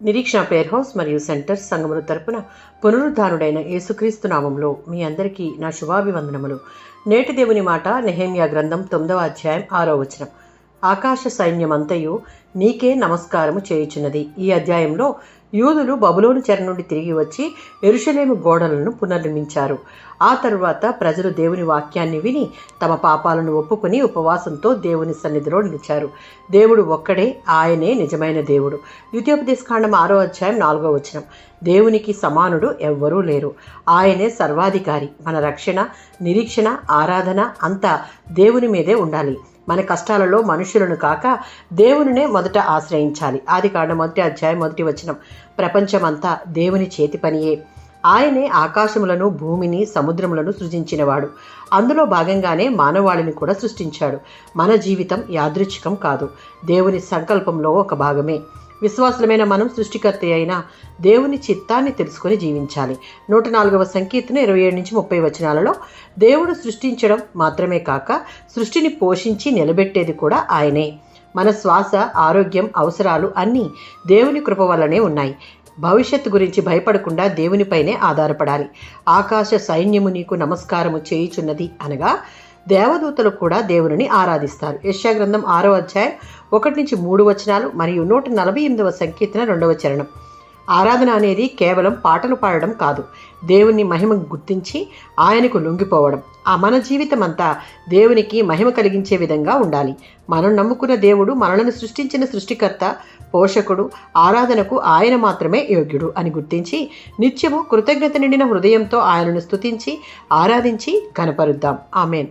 నిరీక్షణ prayer house మరియు centre సంఘముల తరపున పునరుద్ధారుడైన యేసుక్రీస్తు నామంలో మీ అందరికీ నా శుభాభివందనములు. నేటి దేవుని మాట నెహెమ్యా గ్రంథం 9వ అధ్యాయం 6వ వచనం. ఆకాశ సైన్యమంతయు నీకే నమస్కారము చేయుచున్నది. ఈ అధ్యాయంలో యూదులు బబులోను చెర నుండి తిరిగి వచ్చి యెరూషలేము గోడలను పునర్నిర్మించారు. ఆ తరువాత ప్రజలు దేవుని వాక్యాన్ని విని తమ పాపాలను ఒప్పుకొని ఉపవాసంతో దేవుని సన్నిధిలో నిలిచారు. దేవుడు ఒక్కడే, ఆయనే నిజమైన దేవుడు. ద్వితీయోపదేశకాండం 6వ అధ్యాయం 4వ వచనం. దేవునికి సమానుడు ఎవ్వరూ లేరు. ఆయనే సర్వాధికారి. మన రక్షణ, నిరీక్షణ, ఆరాధన అంతా దేవుని మీదే ఉండాలి. మన కష్టాలలో మనుషులను కాక దేవునినే మొదట ఆశ్రయించాలి. ఆదికాండం 1వ అధ్యాయం 1వ వచనం. ప్రపంచమంతా దేవుని చేతి పనియే. ఆయనే ఆకాశములను, భూమిని, సముద్రములను సృజించినవాడు. అందులో భాగంగానే మానవాళిని కూడా సృష్టించాడు. మన జీవితం యాదృచ్ఛికం కాదు, దేవుని సంకల్పంలో ఒక భాగమే. విశ్వాసులమైన మనం సృష్టికర్త అయిన దేవుని చిత్తాన్ని తెలుసుకొని జీవించాలి. 104వ సంకీర్తన 27-30 వచనాలలో దేవుడు సృష్టించడం మాత్రమే కాక సృష్టిని పోషించి నిలబెట్టేది కూడా ఆయనే. మన శ్వాస, ఆరోగ్యం, అవసరాలు అన్నీ దేవుని కృప వల్లనే ఉన్నాయి. భవిష్యత్తు గురించి భయపడకుండా దేవునిపైనే ఆధారపడాలి. ఆకాశ సైన్యము నీకు నమస్కారము చేయుచున్నది అనగా దేవదూతలు కూడా దేవుని ఆరాధిస్తారు. యెషయా గ్రంథం 6వ అధ్యాయం 1-3 వచనాలు మరియు 148వ సంకీర్తన 2వ చరణం. ఆరాధన అనేది కేవలం పాటలు పాడడం కాదు, దేవుని మహిమ గుర్తించి ఆయనకు లొంగిపోవడం. మన జీవితం అంతా దేవునికి మహిమ కలిగించే విధంగా ఉండాలి. మనం నమ్ముకున్న దేవుడు మనలను సృష్టించిన సృష్టికర్త, పోషకుడు. ఆరాధనకు ఆయన మాత్రమే యోగ్యుడు అని గుర్తించి నిత్యము కృతజ్ఞత నిండిన హృదయంతో ఆయనను స్తుతించి ఆరాధించి ఘనపరుద్దాం. ఆమేన్.